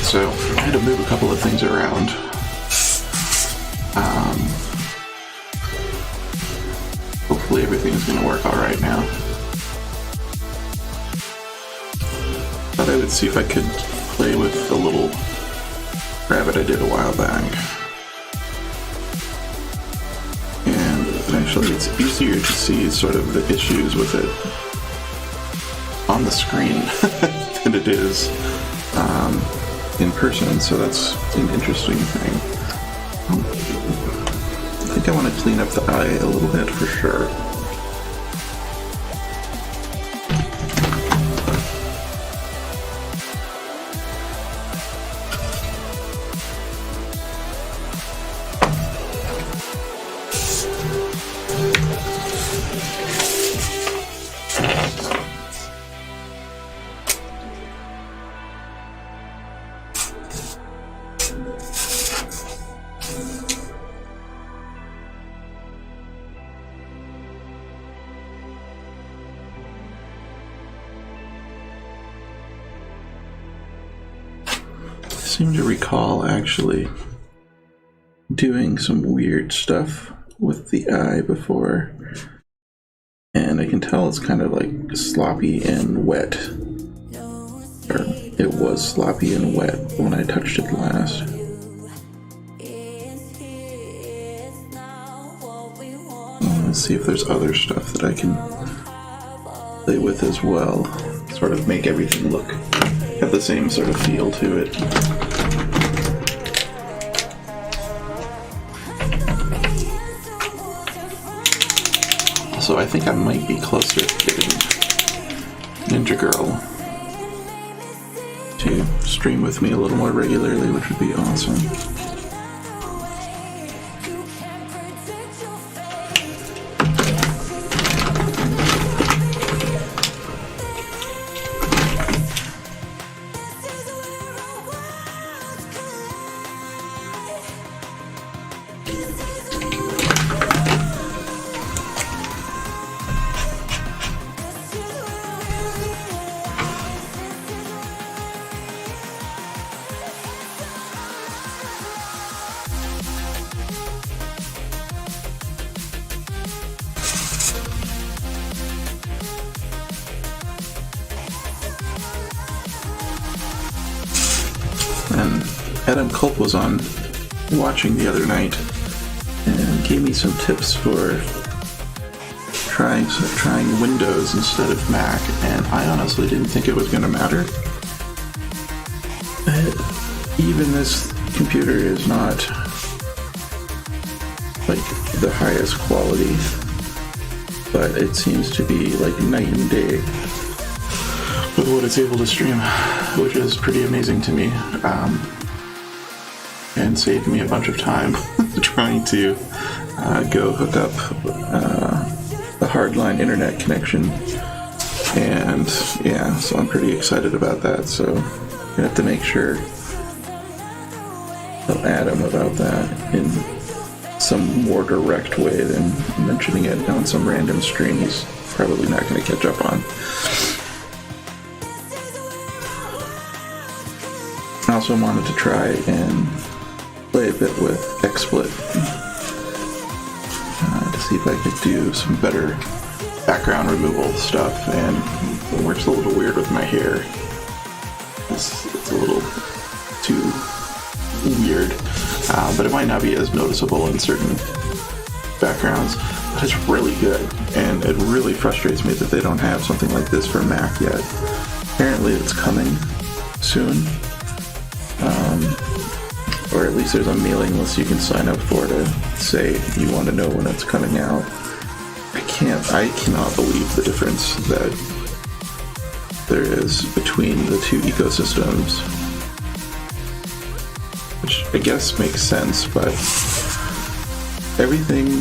So I had to move a couple of things around. Hopefully everything's going to work all right now. Thought I would see if I could play with the little rabbit I did a while back. And actually it's easier to see sort of the issues with it on the screen than it is in person, so that's an interesting thing. I think I want to clean up the eye a little bit for sure. I seem to recall actually doing some weird stuff with the eye before, and I can tell it's kind of like sloppy and wet, or it was sloppy and wet when I touched it last. Let's see if there's other stuff that I can play with as well, sort of make everything look, have the same sort of feel to it. So I think I might be closer to getting Ninja Girl to stream with me a little more regularly, which would be awesome. And Adam Culp was on watching the other night and gave me some tips for trying Windows instead of Mac, and I honestly didn't think it was going to matter. Even this computer is not like the highest quality, but it seems to be like night and day with what it's able to stream, which is pretty amazing to me, and saved me a bunch of time trying to go hook up a hardline internet connection. And yeah, so I'm pretty excited about that, so I have to make sure I'll add him about that in some more direct way than mentioning it on some random stream he's probably not going to catch up on. I also wanted to try and play a bit with XSplit to see if I could do some better background removal stuff, and it works a little weird with my hair. It's a little too weird, but it might not be as noticeable in certain backgrounds, but it's really good, and it really frustrates me that they don't have something like this for Mac yet. Apparently it's coming soon, or at least there's a mailing list you can sign up for to say you want to know when it's coming out. I cannot believe the difference that there is between the two ecosystems, which I guess makes sense, but everything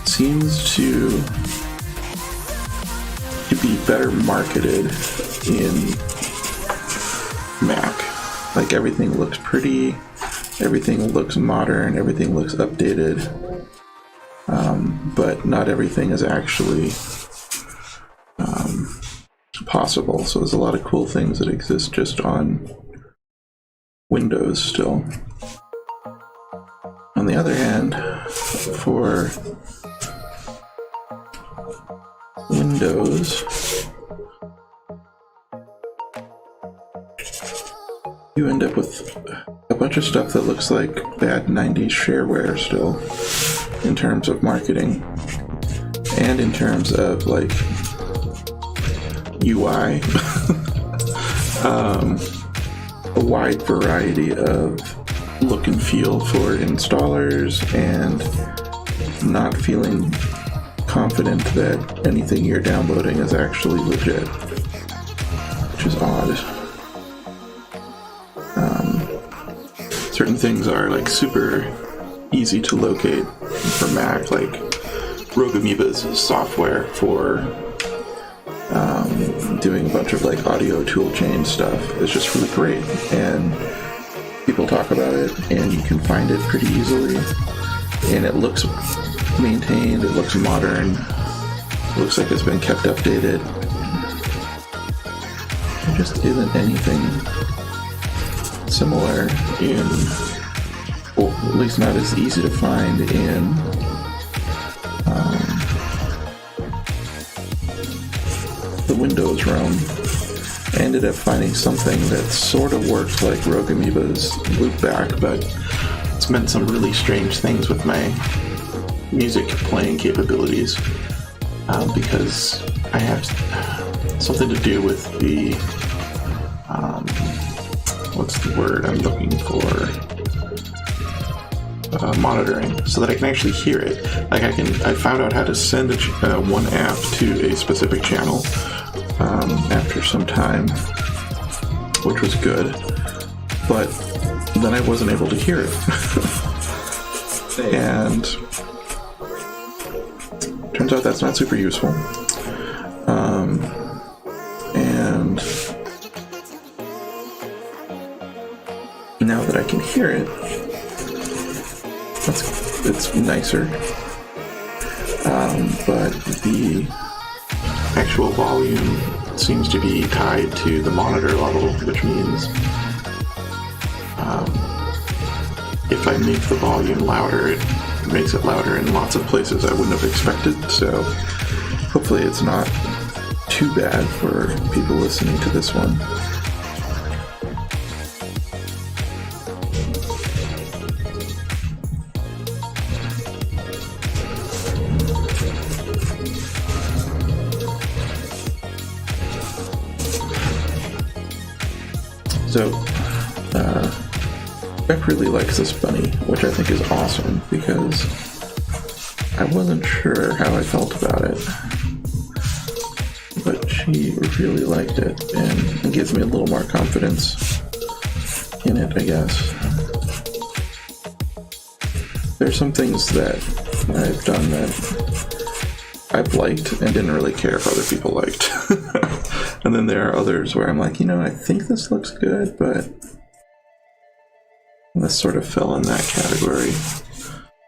seems to be better marketed in Mac. Like, everything looks pretty, everything looks modern, everything looks updated, but not everything is actually possible. So there's a lot of cool things that exist just on Windows still. On the other hand, for Windows, you end up with a bunch of stuff that looks like bad 90s shareware still, in terms of marketing, and in terms of, like, UI. A wide variety of look and feel for installers, and not feeling confident that anything you're downloading is actually legit, which is odd. Certain things are, like, super easy to locate for Mac, like Rogue Amoeba's software for doing a bunch of, like, audio toolchain stuff is just really great, and people talk about it, and you can find it pretty easily, and it looks maintained, it looks modern, it looks like it's been kept updated. There just isn't anything similar in, well, at least not as easy to find in the Windows realm. I ended up finding something that sort of works like Rogue Amoeba's loopback, but it's meant some really strange things with my music playing capabilities, because I have something to do with the what's the word I'm looking for? Monitoring, so that I can actually hear it. Like, I found out how to send one app to a specific channel after some time, which was good, but then I wasn't able to hear it. And turns out that's not super useful. And now that I can hear it, it's nicer. But the actual volume seems to be tied to the monitor level, which means if I make the volume louder, it makes it louder in lots of places I wouldn't have expected. So hopefully it's not too bad for people listening to this one. So, Beck really likes this bunny, which I think is awesome, because I wasn't sure how I felt about it, but she really liked it, and it gives me a little more confidence in it, I guess. There's some things that I've done that I've liked and didn't really care if other people liked. And then there are others where I'm like, I think this looks good, but this sort of fell in that category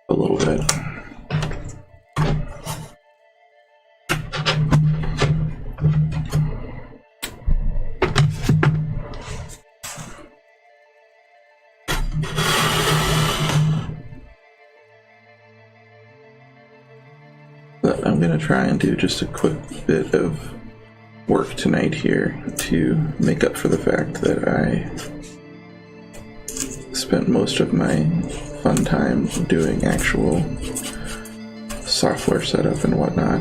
a little bit. I'm gonna try and do just a quick bit of work tonight here to make up for the fact that I spent most of my fun time doing actual software setup and whatnot.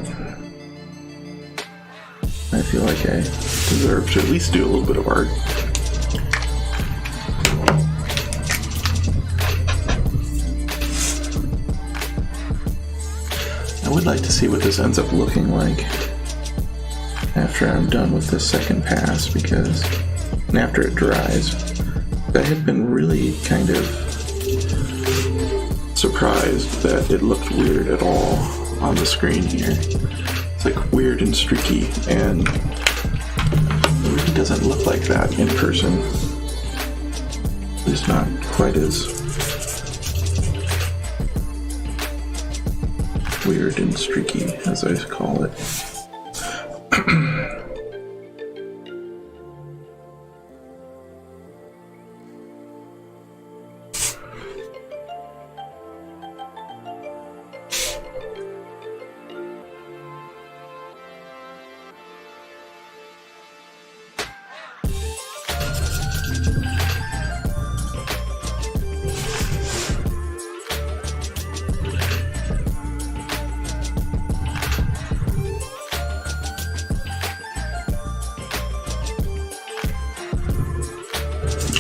I feel like I deserve to at least do a little bit of art. I would like to see what this ends up looking like after I'm done with the second pass, because and after it dries. I had been really kind of surprised that it looked weird at all on the screen here. It's like weird and streaky, and it really doesn't look like that in person. It's not quite as weird and streaky as I call it.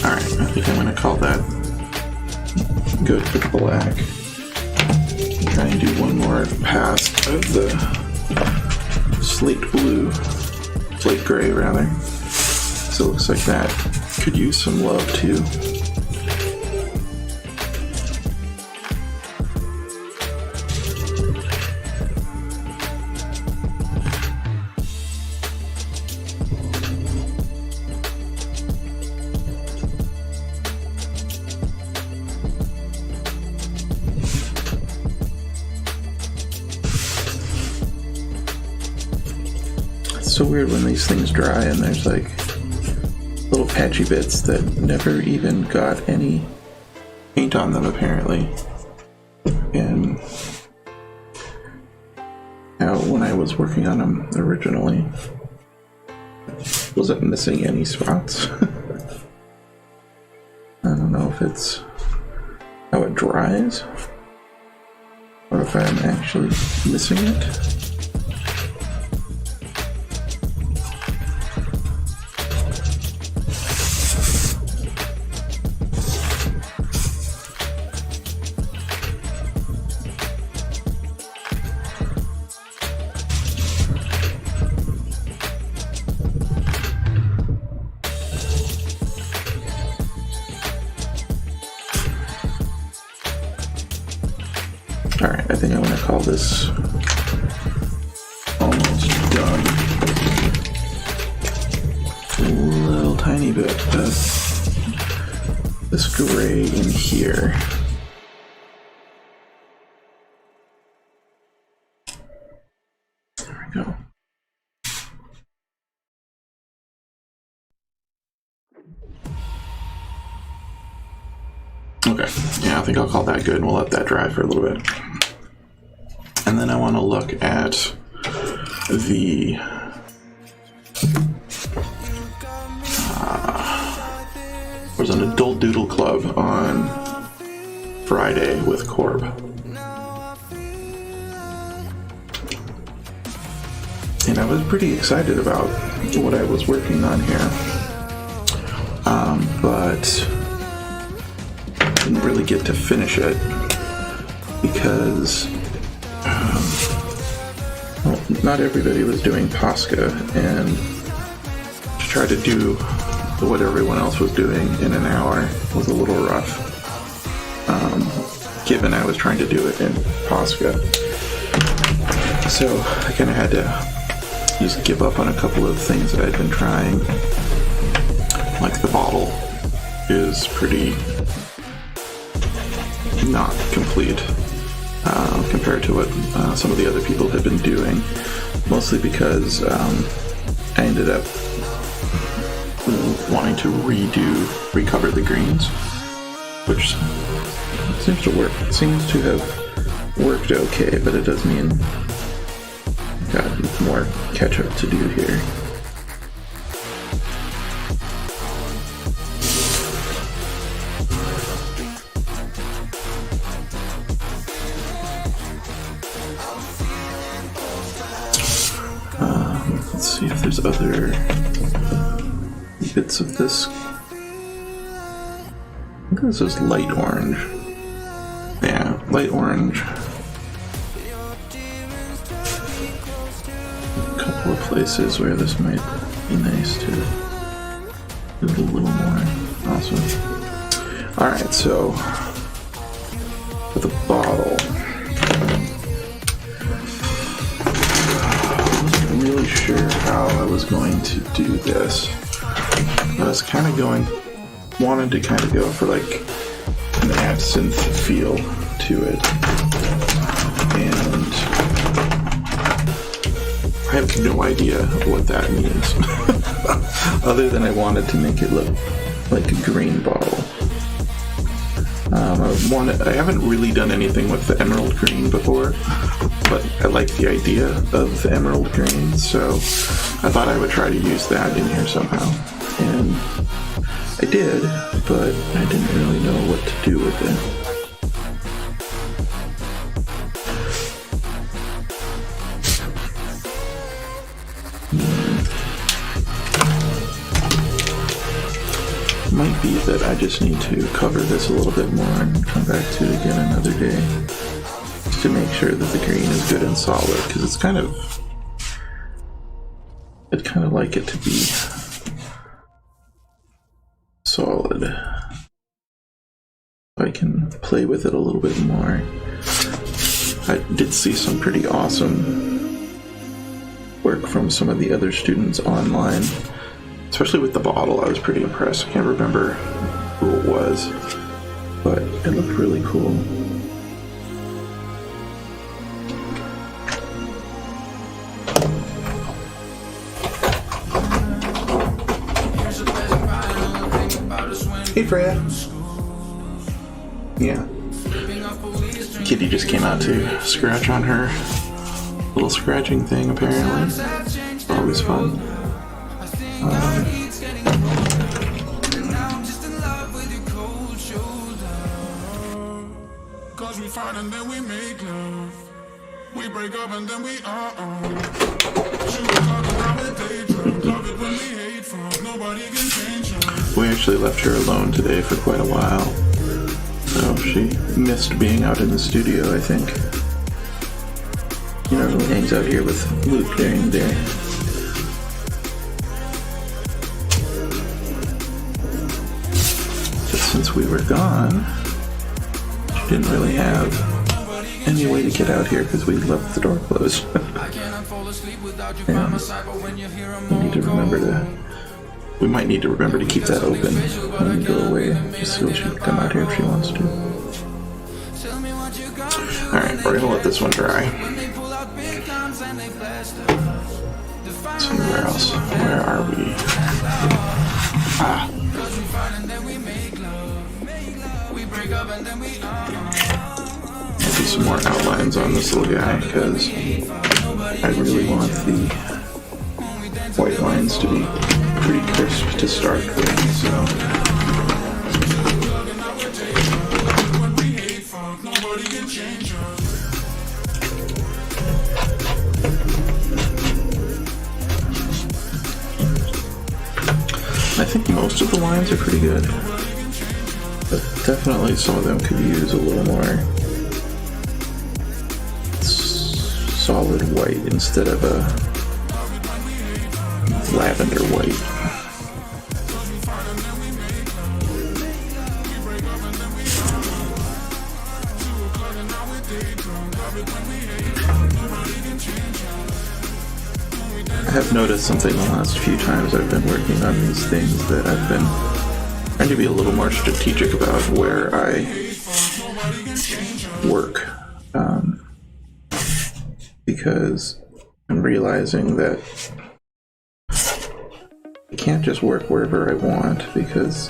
Alright, I think I'm going to call that good for black. Try and do one more pass of the slate blue, slate gray rather. So it looks like that could use some love too. It's so weird when these things dry and there's like little patchy bits that never even got any paint on them apparently. And when I was working on them originally, I wasn't missing any spots. I don't know if it's how it dries or if I'm actually missing it. Alright, I think I'm going to call this almost done. A little tiny bit of this gray in here. There we go. Okay, yeah, I think I'll call that good and we'll let that dry for a little bit. And then I want to look at the there's an adult doodle club on Friday with Corb. And I was pretty excited about what I was working on here. But didn't really get to finish it because well, not everybody was doing POSCA, and to try to do what everyone else was doing in an hour was a little rough, given I was trying to do it in POSCA. So I kind of had to just give up on a couple of things that I'd been trying, like the bottle is pretty not complete compared to what some of the other people had been doing, mostly because I ended up wanting to recover the greens, which seems to have worked okay, but it does mean got more catch up to do here. Let's see if there's other bits of this. I think this is light orange. Yeah, light orange. A couple of places where this might be nice to do it a little more. Awesome. Alright, so for the bottle. I wasn't really sure how I was going to do this. I was kind of wanted to kind of go for like an absinthe feel to it, and I have no idea what that means other than I wanted to make it look like a green bottle. I haven't really done anything with the emerald green before, but I like the idea of the emerald green, so I thought I would try to use that in here somehow. And I did, but I didn't really know what to do with it. Might be that I just need to cover this a little bit more and come back to it again another day, just to make sure that the green is good and solid, because I'd kind of like it to be solid. I can play with it a little bit more. I did see some pretty awesome work from some of the other students online, especially with the bottle. I was pretty impressed. I can't remember who it was, but it looked really cool. Hey Freya. Yeah. Kitty just came out to scratch on her little scratching thing, apparently. It's always fun. Cause we fight and then we make love. We break up and then we We actually left her alone today for quite a while. So she missed being out in the studio, I think. She normally hangs out here with Luke during the day. But since we were gone, she didn't really have any way to get out here because we left the door closed. And we might need to remember to keep that open when we go away, just so she can come out here if she wants to. Alright, we're gonna let this one dry. Let's see, where else? Where are we? Maybe some more outlines on this little guy, because I really want the white lines to be pretty crisp to start with, so. I think most of the lines are pretty good, but definitely some of them could use a little more solid white instead of a lavender white. I have noticed something the last few times I've been working on these things, that I've been trying to be a little more strategic about where I work, because I'm realizing that I can't just work wherever I want, because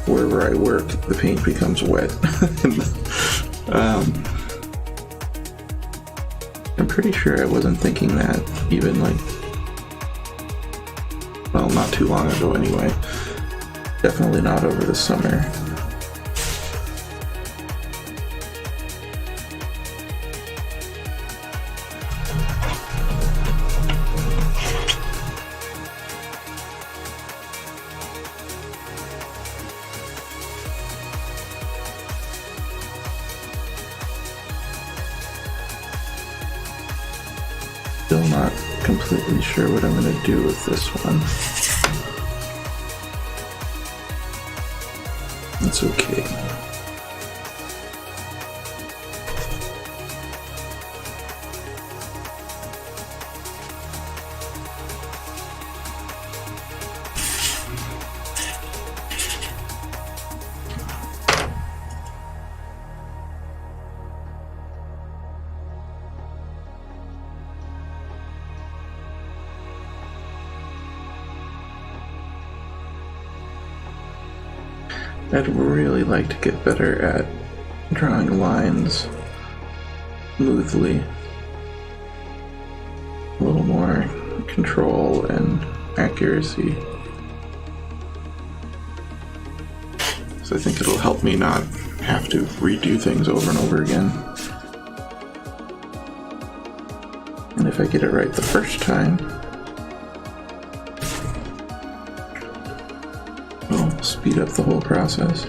wherever I work, the paint becomes wet. I'm pretty sure I wasn't thinking that even like, well, not too long ago anyway. Definitely not over the summer. Still not completely sure what I'm going to do with this one. It's okay. I'd really like to get better at drawing lines smoothly. A little more control and accuracy. So I think it'll help me not have to redo things over and over again. And if I get it right the first time, it'll speed up the whole process.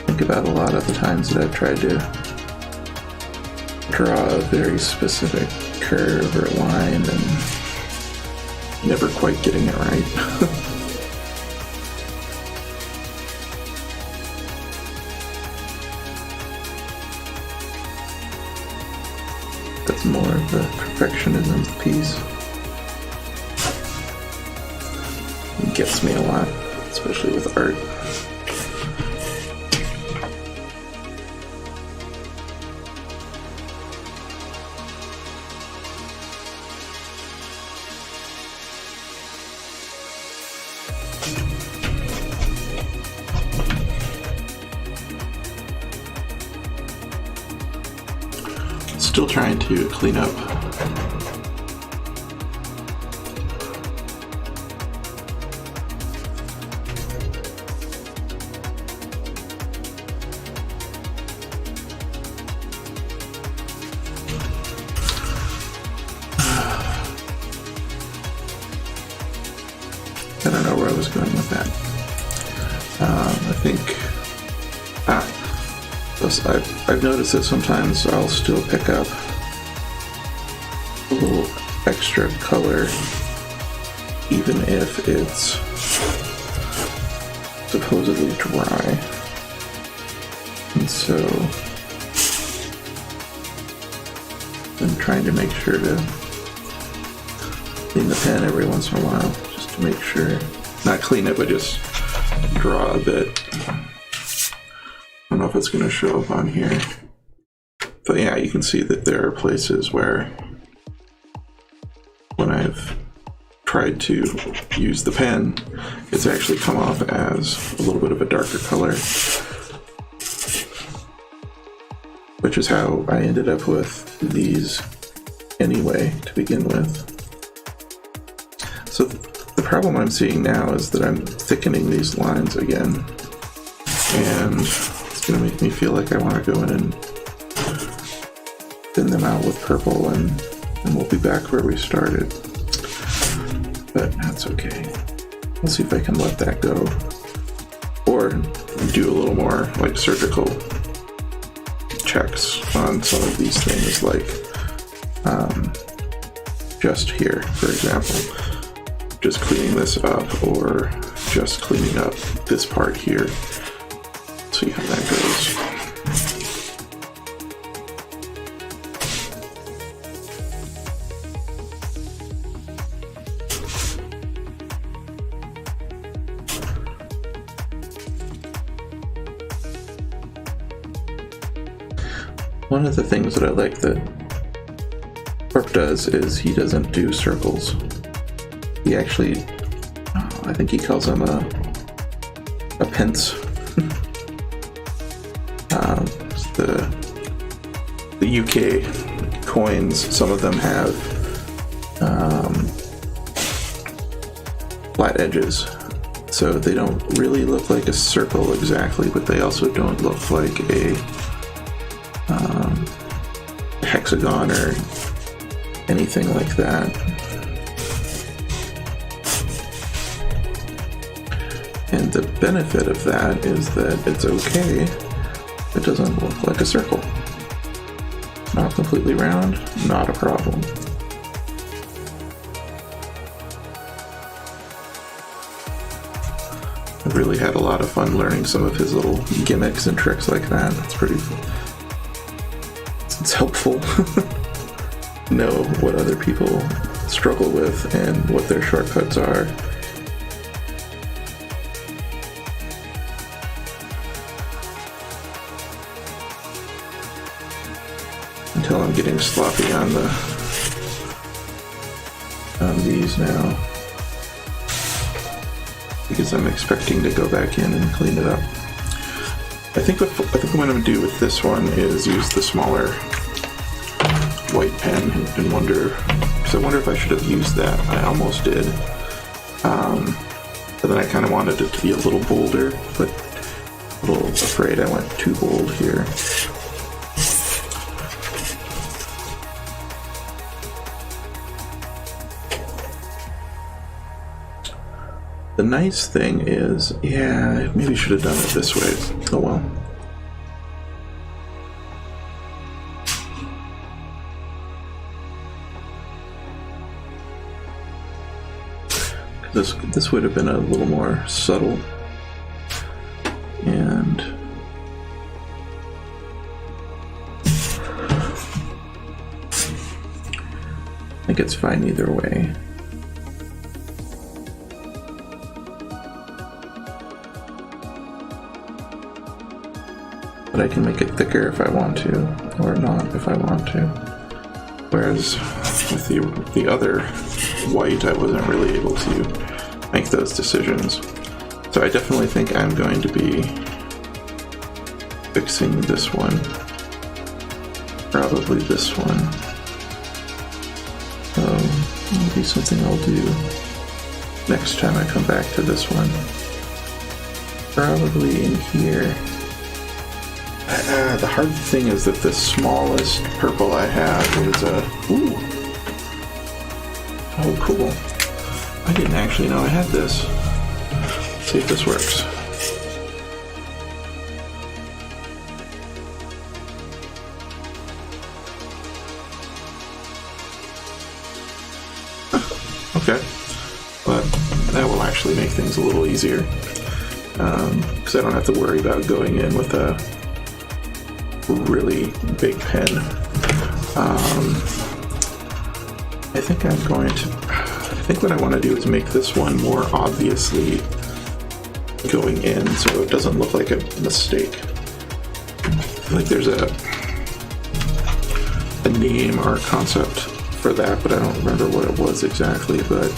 Think about a lot of the times that I've tried to draw a very specific curve or line and never quite getting it right. That's more of the perfectionism piece. It gets me a lot, especially with art. Still trying to clean up I don't know where I was going with that. I think I've noticed that sometimes I'll still pick up a little extra color even if it's supposedly dry. And so I'm trying to make sure to clean the pen every once in a while, just to make sure, not clean it, but just draw a bit. I don't know if it's going to show up on here, but yeah, you can see that there are places where when I've tried to use the pen, it's actually come off as a little bit of a darker color, which is how I ended up with these anyway to begin with. So the problem I'm seeing now is that I'm thickening these lines again, and it's going to make me feel like I want to go in and thin them out with purple, and we'll be back where we started. But that's okay. We'll see if I can let that go, or do a little more like surgical checks on some of these things, like just here, for example, just cleaning this up, or just cleaning up this part here. See how that goes. One of the things that I like that Corp does is he doesn't do circles. He actually, I think he calls them a pence. the UK coins, some of them have flat edges, so they don't really look like a circle exactly, but they also don't look like a hexagon or anything like that. And the benefit of that is that it's okay. It doesn't look like a circle. Not completely round, not a problem. I've really had a lot of fun learning some of his little gimmicks and tricks like that. It's pretty fun. It's helpful to know what other people struggle with and what their shortcuts are. Until I'm getting sloppy on these now, because I'm expecting to go back in and clean it up. I think what I'm going to do with this one is use the smaller white pen and wonder, because I wonder if I should have used that. I almost did, but then I kind of wanted it to be a little bolder, but a little afraid I went too bold here. The nice thing is, yeah, maybe I should have done it this way. Oh well. This would have been a little more subtle. And I think it's fine either way. But I can make it thicker if I want to, or not if I want to. Whereas with the other white, I wasn't really able to make those decisions. So I definitely think I'm going to be fixing this one. Probably this one. So that'll be something I'll do next time I come back to this one. Probably in here. The hard thing is that the smallest purple I have is ooh. Oh, cool. I didn't actually know I had this. Let's see if this works. Okay. But that will actually make things a little easier. Because I don't have to worry about going in with a really big pen. I think what I want to do is make this one more obviously going in so it doesn't look like a mistake. I feel like there's a name or a concept for that, but I don't remember what it was exactly. But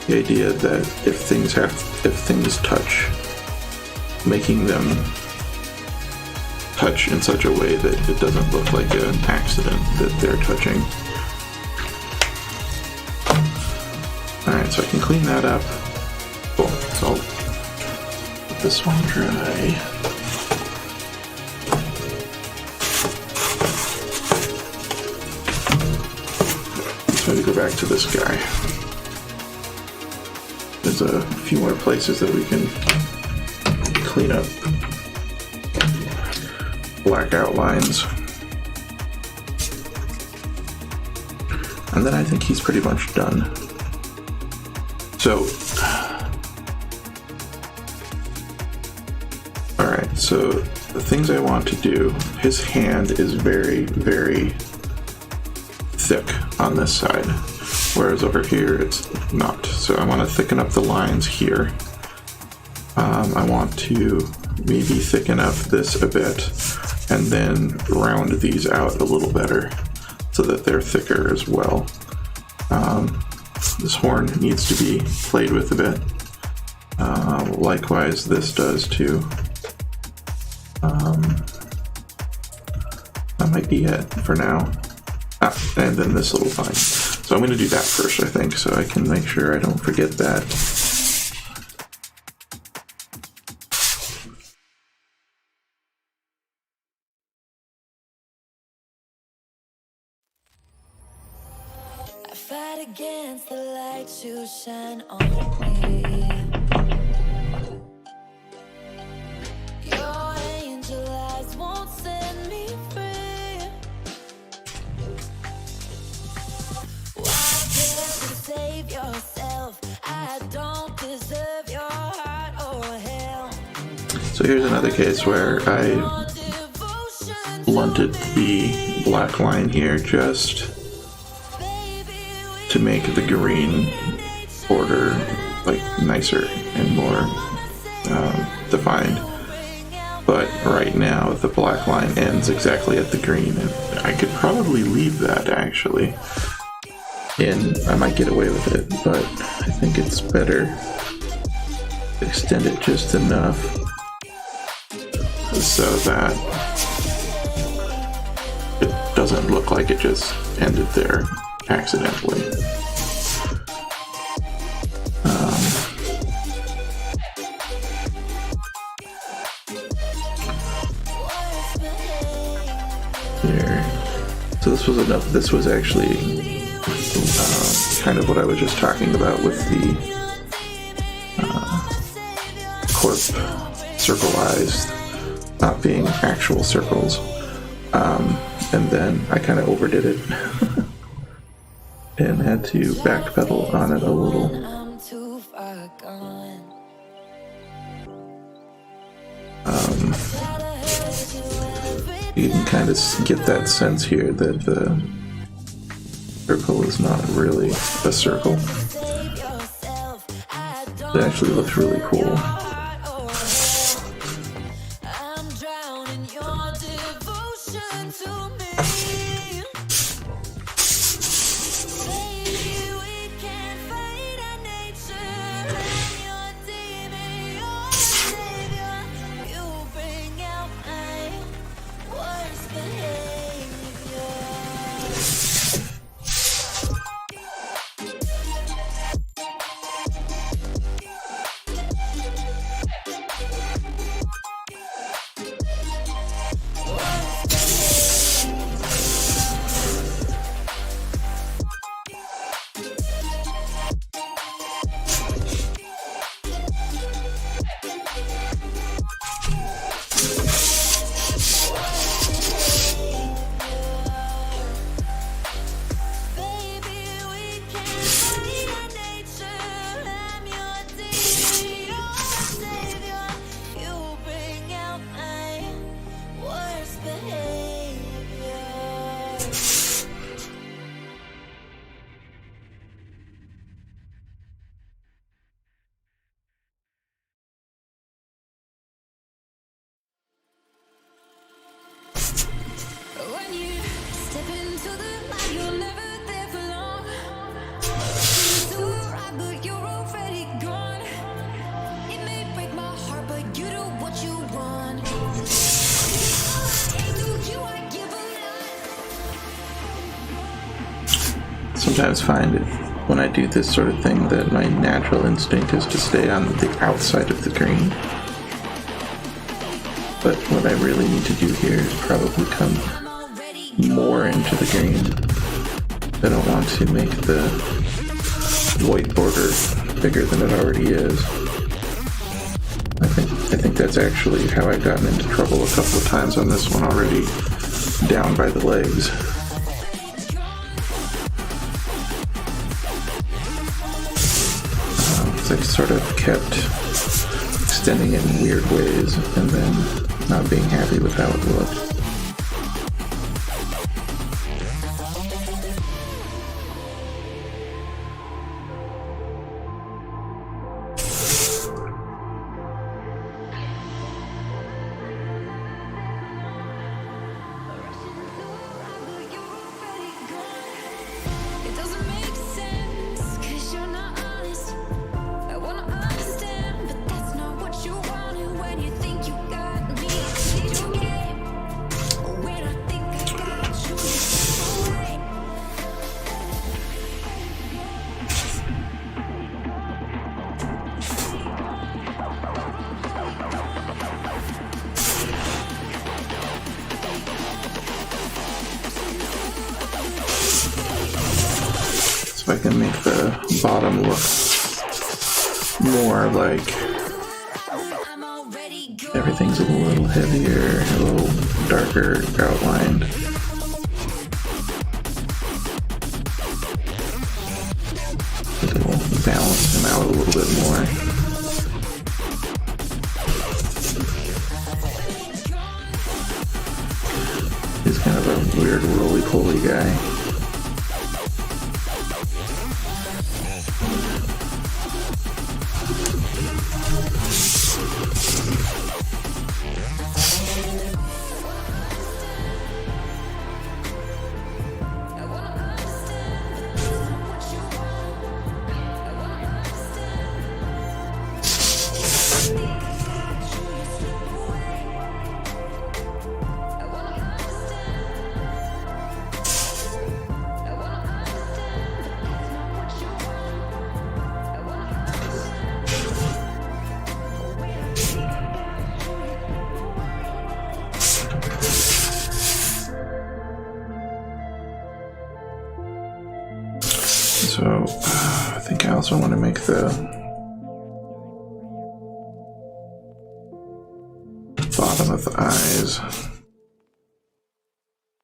the idea that if things touch, making them touch in such a way that it doesn't look like an accident that they're touching. Alright, so I can clean that up. Cool, so I'll let this one dry. Let's maybe go back to this guy. There's a few more places that we can clean up black outlines. And then I think he's pretty much done. So, alright, so the things I want to do, his hand is very, very thick on this side, whereas over here it's not. So I want to thicken up the lines here. I want to maybe thicken up this a bit and then round these out a little better so that they're thicker as well. This horn needs to be played with a bit. Likewise, this does too. might be it for now. And then this little vine. So I'm going to do that first, I think, so I can make sure I don't forget that. I fight against the light you shine on me. Your angel eyes won't set me free. Why can't you save yourself? I don't deserve your heart or hell. So here's another case where I blunted the black line here just to make the green border like nicer and more defined. But right now the black line ends exactly at the green, and I could probably leave that actually. And I might get away with it, but I think it's better to extend it just enough so that it doesn't look like it just ended there accidentally. There. So this was enough. This was actually kind of what I was just talking about with the corp circle eyes not being actual circles. And then I kind of overdid it and had to backpedal on it a little. You can kind of get that sense here that the circle is not really a circle. It actually looks really cool. Sometimes find it when I do this sort of thing that my natural instinct is to stay on the outside of the green. But what I really need to do here is probably come more into the green. I don't want to make the white border bigger than it already is. I think that's actually how I've gotten into trouble a couple of times on this one already, down by the legs. I sort of kept extending it in weird ways and then not being happy with how it looked. bottom look more like everything's a little heavier, a little darker outlined. It'll balance him out a little bit more. He's kind of a weird roly-poly guy. So I think I also want to make the bottom of the eyes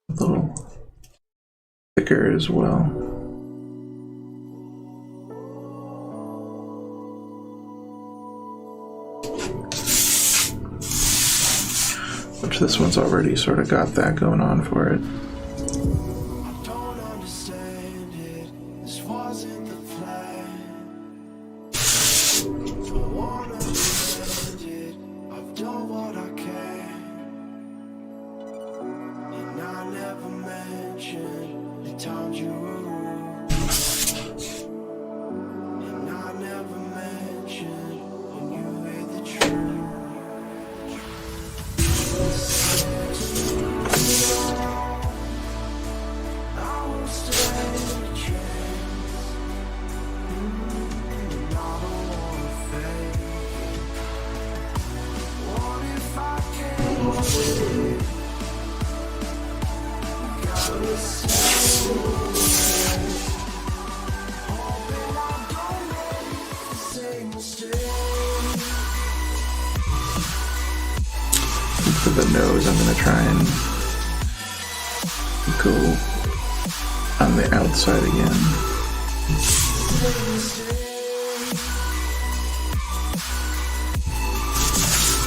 a little thicker as well. Which this one's already sort of got that going on for it. For the nose, I'm going to try and go on the outside again.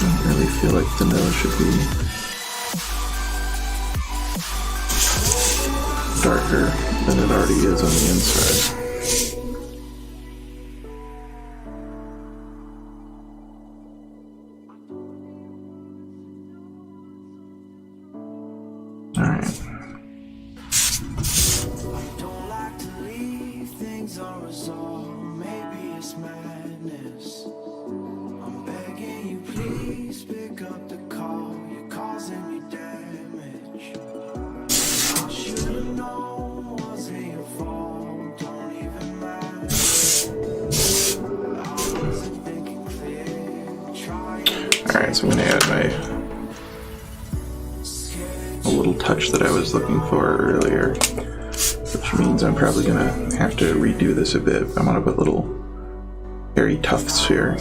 I don't really feel like the nose should be darker than it already is on the inside. Alright, so I'm going to add a little touch that I was looking for earlier, which means I'm probably going to have to redo this a bit. I'm going to put little hairy tufts here.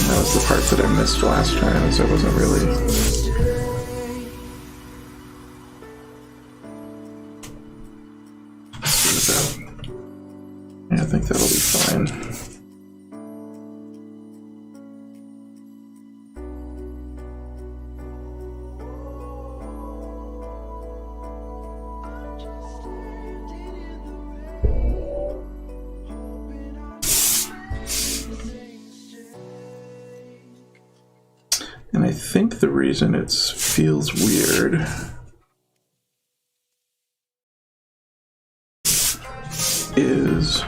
That was the parts that I missed last time, so it wasn't really... Yeah, I think that'll be fine. I think the reason it feels weird is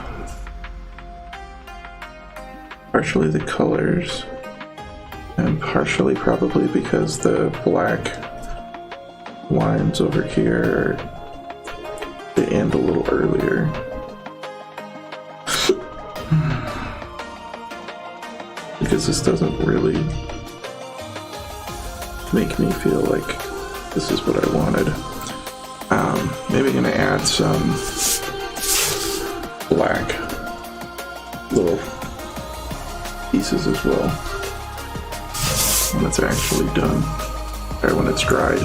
partially the colors and partially probably because the black lines over here they end a little earlier. Because this doesn't really make me feel like this is what I wanted. Maybe I'm gonna add some black little pieces as well when it's actually done, or when it's dried.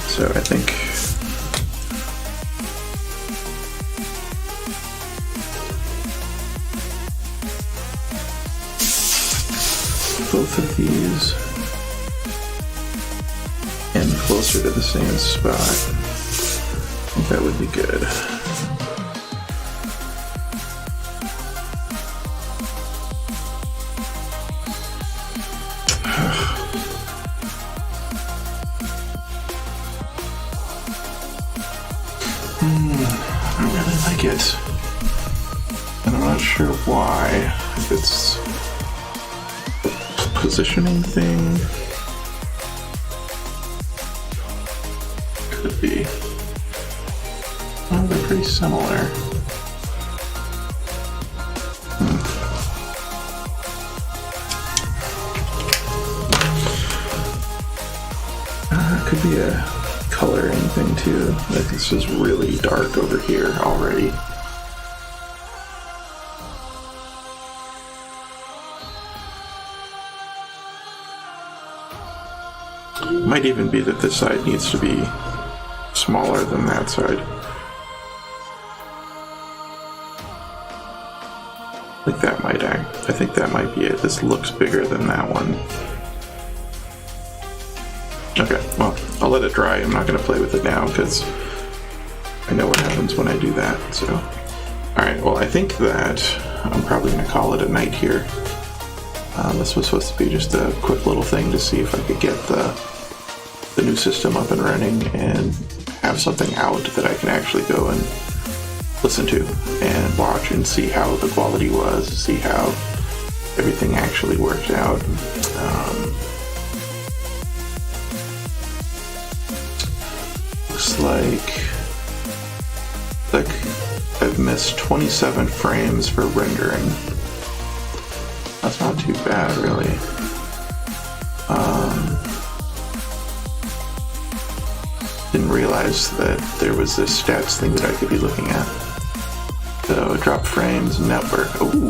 So I think both of these and closer to the same spot. I think that would be good. I really like it. And I'm not sure why. If it's a positioning thing. Could be. Oh, they're pretty similar. Could be a coloring thing too. Like this is really dark over here already. Might even be that this side needs to be smaller than that side. Like that might act. I think that might be it. This looks bigger than that one. Okay, well, I'll let it dry. I'm not going to play with it now because I know what happens when I do that. So, alright, well, I think that I'm probably going to call it a night here. This was supposed to be just a quick little thing to see if I could get the new system up and running and have something out that I can actually go and listen to and watch and see how the quality was, see how everything actually worked out. Looks like I've missed 27 frames for rendering. That's not too bad, really. Didn't realize that there was this stats thing that I could be looking at. So drop frames, network. Ooh.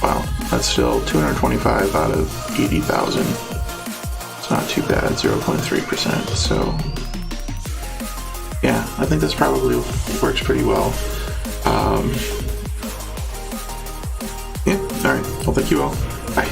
Wow, that's still 225 out of 80,000. It's not too bad, 0.3%. So yeah, I think this probably works pretty well. Yeah, alright. Well, thank you all. Bye.